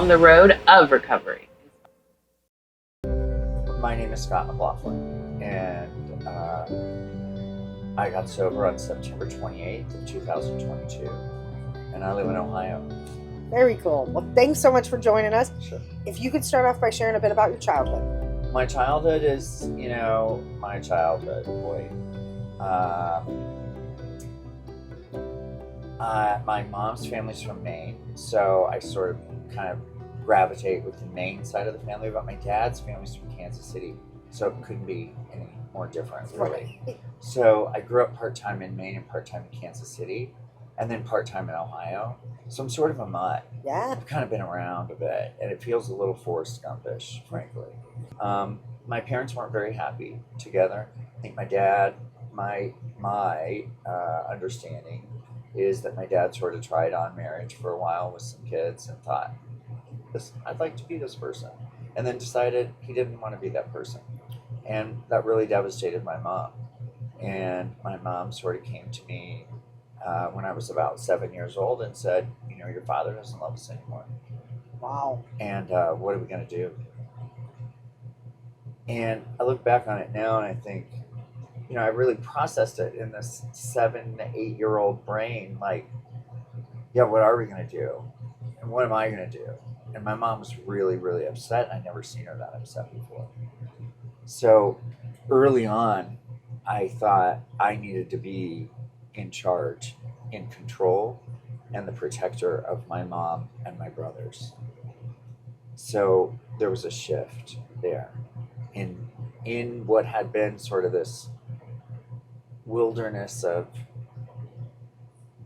on the road of recovery. My name is McLaughlin, and I got sober on September 28th of 2022, and I live in Ohio. Very cool. Well, thanks so much for joining us. Sure. If you could start off by sharing a bit about your childhood. My childhood is, my childhood, boy. My mom's family's from Maine, so I sort of kind of gravitate with the Maine side of the family, but my dad's family's from Kansas City, so it couldn't be any more different, really. Right. So I grew up part-time in Maine and part-time in Kansas City, and then part-time in Ohio. So I'm sort of a mutt. Yeah. I've kind of been around a bit, and it feels a little Forrest Gumpish, frankly. My parents weren't very happy together. I think my dad, my understanding is that my dad sort of tried on marriage for a while with some kids and thought, I'd like to be this person, and then decided he didn't want to be that person. And that really devastated my mom. And my mom sort of came to me when I was about 7 years old and said, your father doesn't love us anymore. Wow. And what are we going to do? And I look back on it now and I think, I really processed it in this 7 to 8 year old brain. Like, yeah, what are we going to do? And what am I going to do? And my mom was really, really upset. I'd never seen her that upset before. So early on, I thought I needed to be in charge, in control, and the protector of my mom and my brothers. So there was a shift there in what had been sort of this wilderness of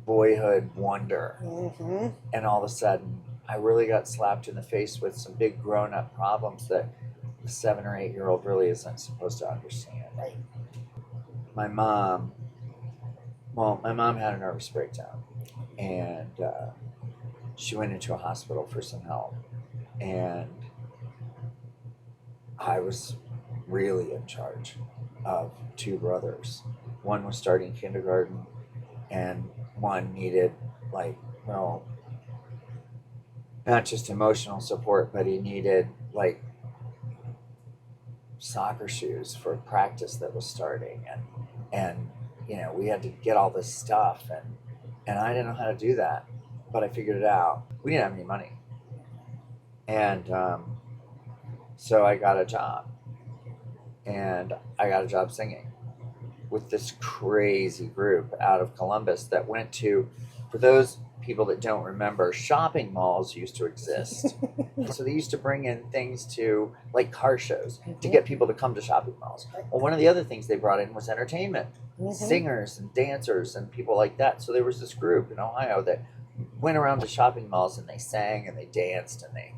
boyhood wonder. Mm-hmm. And all of a sudden, I really got slapped in the face with some big grown-up problems that a 7 or 8 year old really isn't supposed to understand. Right. My mom had a nervous breakdown, and she went into a hospital for some help, and I was really in charge of 2 brothers. One was starting kindergarten, and one needed not just emotional support, but he needed soccer shoes for practice that was starting, and we had to get all this stuff, and I didn't know how to do that, but I figured it out. We didn't have any money, and so I got a job, and I got a job singing with this crazy group out of Columbus that went to, for those people that don't remember, shopping malls used to exist. So they used to bring in things to, like car shows, to get people to come to shopping malls. Well, one of the other things they brought in was entertainment, singers and dancers and people like that. So there was this group in Ohio that went around to shopping malls and they sang and they danced and they,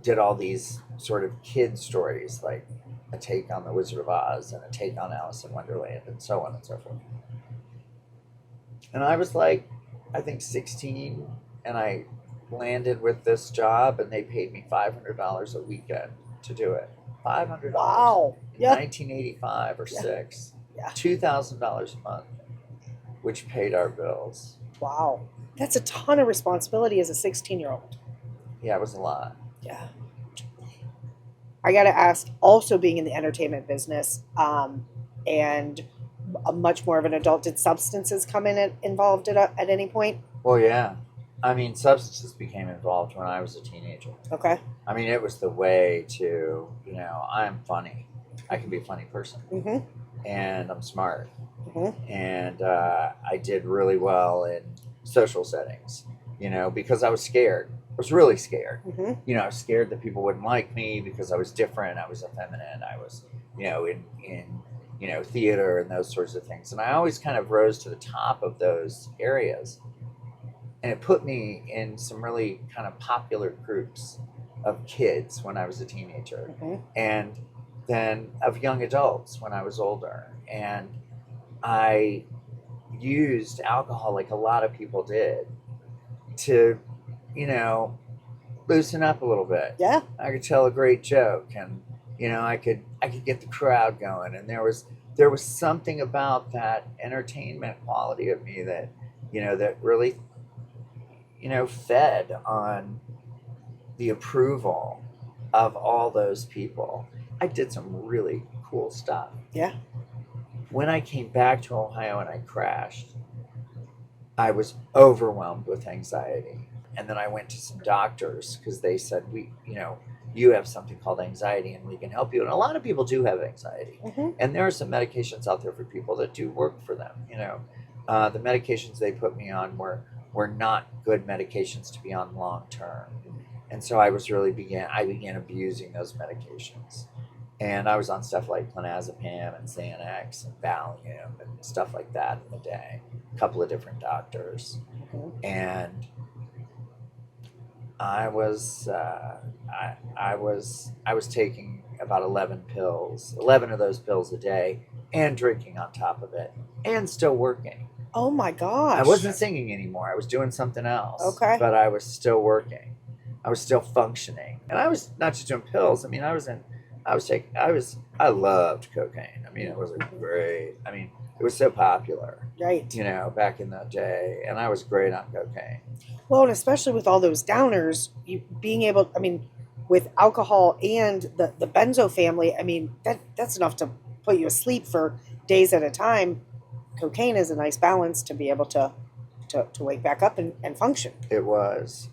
did all these sort of kid stories, like a take on the Wizard of Oz and a take on Alice in Wonderland and so on and so forth. And I was I think 16, and I landed with this job, and they paid me $500 a weekend to do it. $500. Wow. In Yeah. 1985 or Yeah. 6. Yeah. $2,000 a month, which paid our bills. Wow. That's a ton of responsibility as a 16-year-old. Yeah, it was a lot. Yeah. I got to ask, also being in the entertainment business, and much more of an adult, did substances come involved at any point? Well, yeah. I mean, substances became involved when I was a teenager. Okay. I mean, it was the way to, I'm funny. I can be a funny person. Mm-hmm. And I'm smart. Mm-hmm. And I did really well in social settings, because I was scared. I was really scared. Mm-hmm. I was scared that people wouldn't like me because I was different. I was effeminate. I was, in theater and those sorts of things. And I always kind of rose to the top of those areas. And it put me in some really kind of popular groups of kids when I was a teenager. Mm-hmm. And then of young adults when I was older. And I used alcohol, like a lot of people did, to, loosen up a little bit. Yeah. I could tell a great joke, and I could get the crowd going, and there was something about that entertainment quality of me that that really fed on the approval of all those people, I did some really cool stuff. Yeah. When I came back to Ohio and I crashed, I was overwhelmed with anxiety. And then I went to some doctors because they said, you have something called anxiety and we can help you. And a lot of people do have anxiety. Mm-hmm. And there are some medications out there for people that do work for them. The medications they put me on were not good medications to be on long term. And so I began abusing those medications. And I was on stuff like clonazepam and Xanax and Valium and stuff like that in the day. A couple of different doctors. Mm-hmm. And I was taking about 11 pills, 11 of those pills a day, and drinking on top of it, and still working. Oh my gosh. I wasn't singing anymore. I was doing something else. Okay. But I was still working. I was still functioning. And I was not just doing pills. I mean, I loved cocaine. I mean, it was it was so popular. Right. Back in that day. And I was great on cocaine. Well, and especially with all those downers, with alcohol and the benzo family, I mean, that's enough to put you asleep for days at a time. Cocaine is a nice balance to be able to wake back up and function. It was.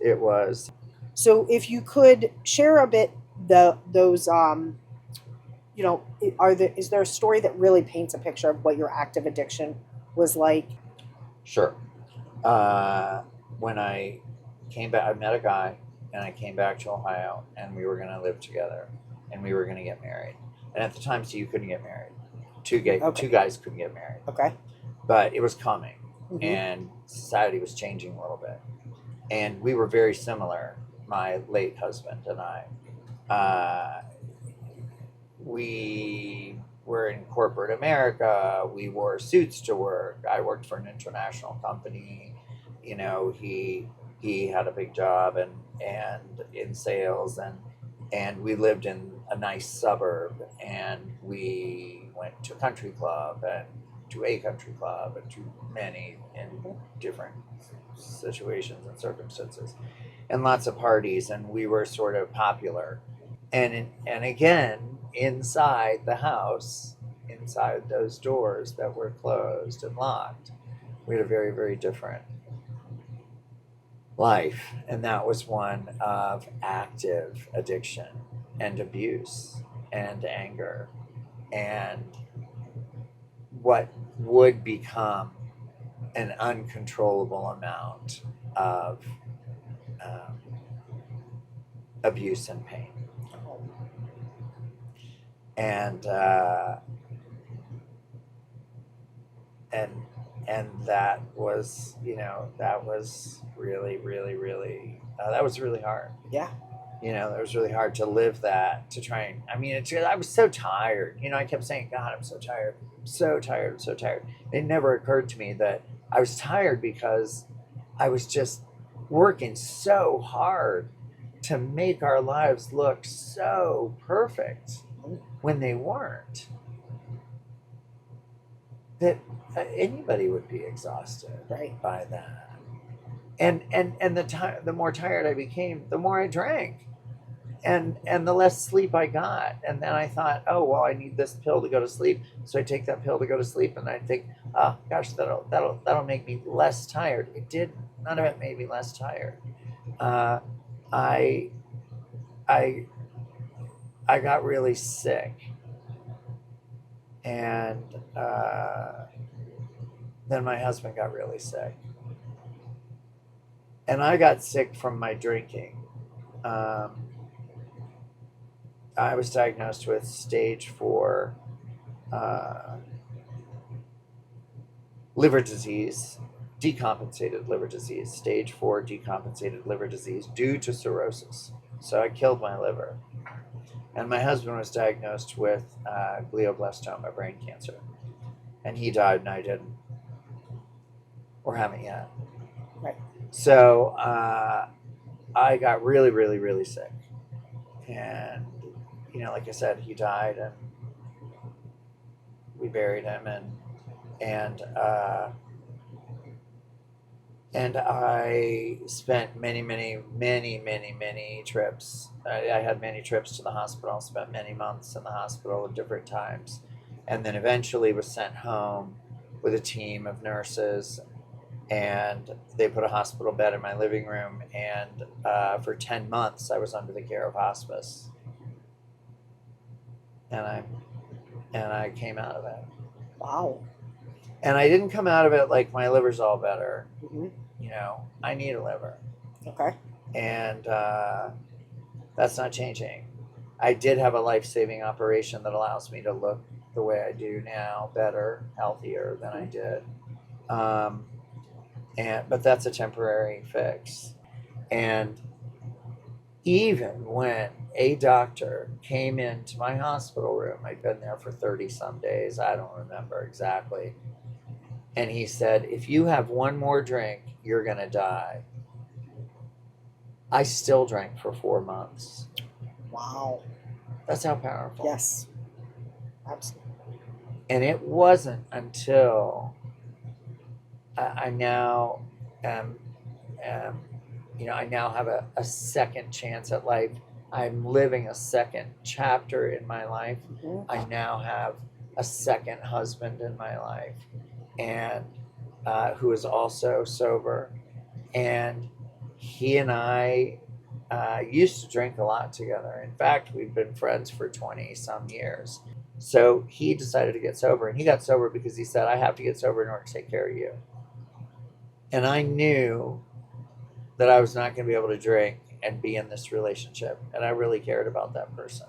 So if you could share a bit is there a story that really paints a picture of what your active addiction was like? Sure. When I came back, I met a guy and I came back to Ohio and we were going to live together and we were going to get married. And at the time, so you couldn't get married. Two guys couldn't get married. Okay. But it was coming. Mm-hmm. And society was changing a little bit. And we were very similar, my late husband and I. We were in corporate America. We wore suits to work. I worked for an international company. He had a big job and in sales and we lived in a nice suburb and we went to a country club and to many in different situations and circumstances and lots of parties, and we were sort of popular. And again, inside the house, inside those doors that were closed and locked, we had a very, very different life. And that was one of active addiction and abuse and anger and what would become an uncontrollable amount of abuse and pain. And that was, that was really, really, really, that was really hard. Yeah. It was really hard to live that, to try and, I was so tired. I kept saying, God, I'm so tired. I'm so tired. I'm so tired. It never occurred to me that I was tired because I was just working so hard to make our lives look so perfect when they weren't. That anybody would be exhausted by that. And the more tired I became, the more I drank. And the less sleep I got. And then I thought, oh, well, I need this pill to go to sleep. So I take that pill to go to sleep. And I think, oh, gosh, that'll make me less tired. It didn't. None of it made me less tired. I got really sick. And then my husband got really sick. And I got sick from my drinking. I was diagnosed with stage 4 liver disease, decompensated liver disease, stage 4 decompensated liver disease due to cirrhosis. So I killed my liver. And my husband was diagnosed with glioblastoma, brain cancer. And he died and I didn't. Or haven't yet. Right. So I got really, really, really sick. And, like I said, he died and we buried him and And I spent many trips. I had many trips to the hospital, spent many months in the hospital at different times, and then eventually was sent home with a team of nurses, and they put a hospital bed in my living room, and for 10 months I was under the care of hospice, and I came out of it. Wow. And I didn't come out of it like my liver's all better. Hmm. You know, I need a liver. Okay. And that's not changing. I did have a life-saving operation that allows me to look the way I do now, better, healthier than I did. But that's a temporary fix. And even when a doctor came into my hospital room, I'd been there for 30 some days, I don't remember exactly, and he said, if you have one more drink, you're going to die. I still drank for 4 months. Wow. That's how powerful. Yes. Absolutely. And it wasn't until I now I now have a second chance at life. I'm living a second chapter in my life. Mm-hmm. I now have a second husband in my life, and who is also sober. And he and I used to drink a lot together. In fact, we've been friends for 20 some years. So he decided to get sober, and he got sober because he said, I have to get sober in order to take care of you. And I knew that I was not going to be able to drink and be in this relationship. And I really cared about that person.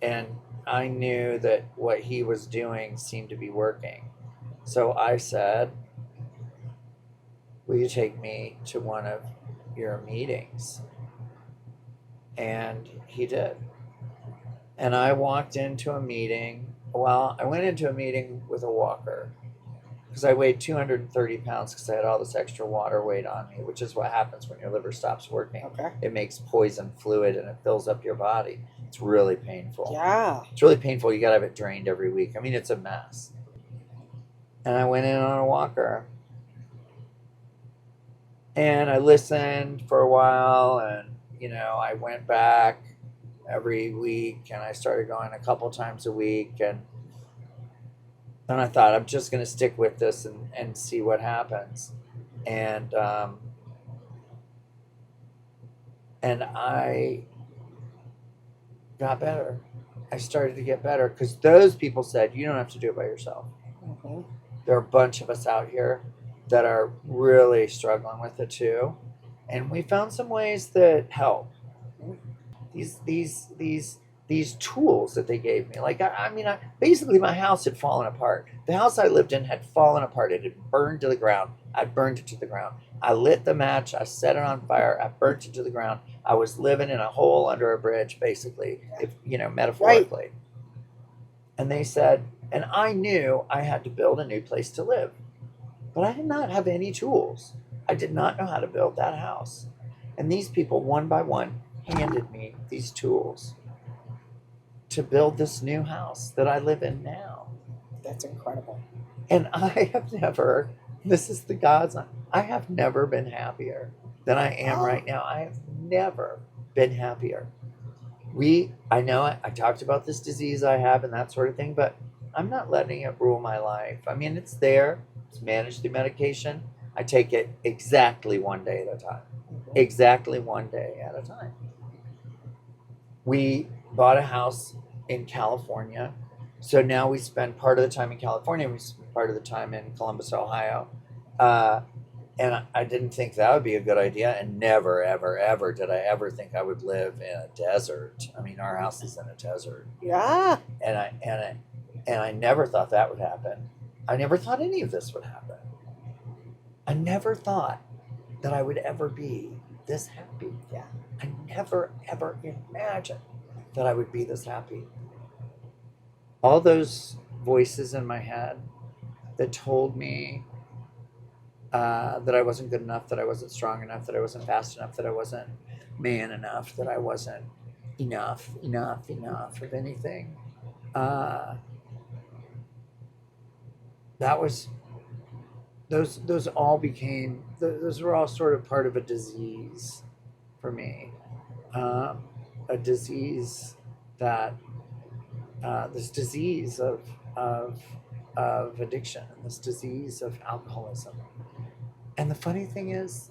And I knew that what he was doing seemed to be working. So I said, will you take me to one of your meetings? And he did. And I walked into a meeting. Well, I went into a meeting with a walker because I weighed 230 pounds because I had all this extra water weight on me, which is what happens when your liver stops working. Okay. It makes poison fluid and it fills up your body. It's really painful. Yeah. It's really painful. You got to have it drained every week. I mean, it's a mess. And I went in on a walker. And I listened for a while, and, I went back every week, and I started going a couple times a week, and I thought, I'm just going to stick with this and see what happens. And I got better. I started to get better because those people said, you don't have to do it by yourself. Mm-hmm. There are a bunch of us out here that are really struggling with it too. And we found some ways that help. These tools that they gave me. Like, basically my house had fallen apart. The house I lived in had fallen apart. It had burned to the ground. I burned it to the ground. I lit the match. I set it on fire. I burnt it to the ground. I was living in a hole under a bridge, basically, metaphorically. Right. And they said, and I knew I had to build a new place to live. But I did not have any tools. I did not know how to build that house. And these people, one by one, handed me these tools to build this new house that I live in now. That's incredible. And I have never, this is the God's, I have never been happier than I am right now. I have never been happier. I know I talked about this disease I have and that sort of thing, but I'm not letting it rule my life. I mean, it's there. It's managed through medication. I take it exactly one day at a time. Mm-hmm. Exactly one day at a time. We bought a house in California. So now we spend part of the time in California. We spend part of the time in Columbus, Ohio. And I didn't think that would be a good idea. And never, ever, ever did I ever think I would live in a desert. I mean, our house is in a desert. Yeah. And I never thought that would happen. I never thought any of this would happen. I never thought that I would ever be this happy. Yeah. I never, ever imagined that I would be this happy. All those voices in my head that told me that I wasn't good enough, that I wasn't strong enough, that I wasn't fast enough, that I wasn't man enough, that I wasn't enough of anything. That was those all became, those were all sort of part of a disease for me. A disease that, this disease of, of addiction, this disease of alcoholism. And the funny thing is,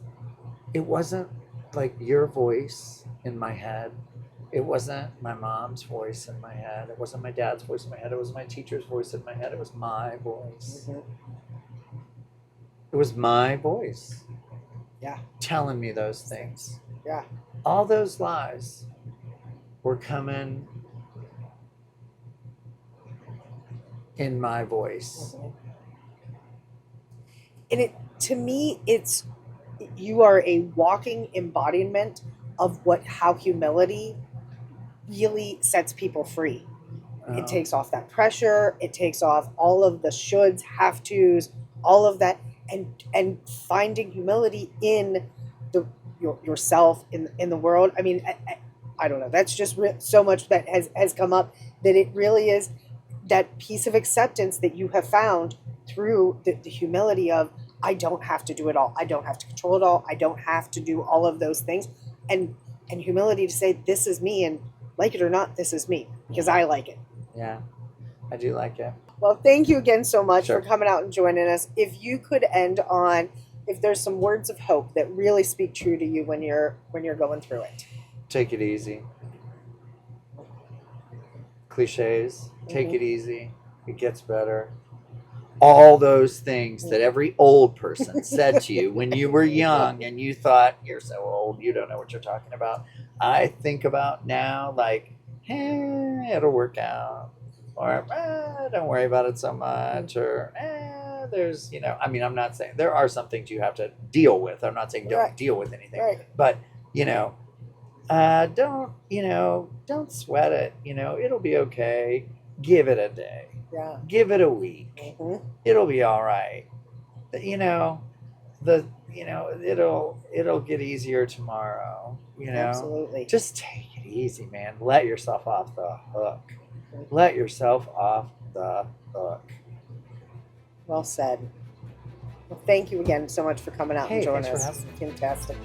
it wasn't like your voice in my head. It wasn't my mom's voice in my head. It wasn't my dad's voice in my head. It wasn't my teacher's voice in my head. It was my voice. Mm-hmm. It was my voice. Yeah. Telling me those things. Yeah. All those lies were coming in my voice. Mm-hmm. And it, to me, it's, you are a walking embodiment of how humility really sets people free. It takes off that pressure. It takes off all of the shoulds, have tos, all of that, and finding humility in yourself, in the world. I mean, I don't know. That's just so much that has come up, that it really is that piece of acceptance that you have found through the humility of, I don't have to do it all. I don't have to control it all. I don't have to do all of those things. And humility to say, this is me, and like it or not, this is me, because I like it. Yeah, I do like it. Well, thank you again so much Sure. for coming out and joining us. If you could end on, if there's some words of hope that really speak true to you when you're going through it. Take it easy. Cliches. Take Mhm. it easy. It gets better. All those things that every old person said to you when you were young and you thought, you're so old, you don't know what you're talking about. I think about now like, it'll work out. Or, don't worry about it so much. Or, there's, I mean, I'm not saying, there are some things you have to deal with. I'm not saying don't Right. deal with anything. Right. But, don't sweat it. It'll be okay. Give it a day. Yeah. Give it a week. Mhm. It'll be all right. It'll get easier tomorrow. Absolutely. Just take it easy, man. Let yourself off the hook. Let yourself off the hook. Well said. Well, thank you again so much for coming out and Hey, joining thanks for us. having me. Fantastic.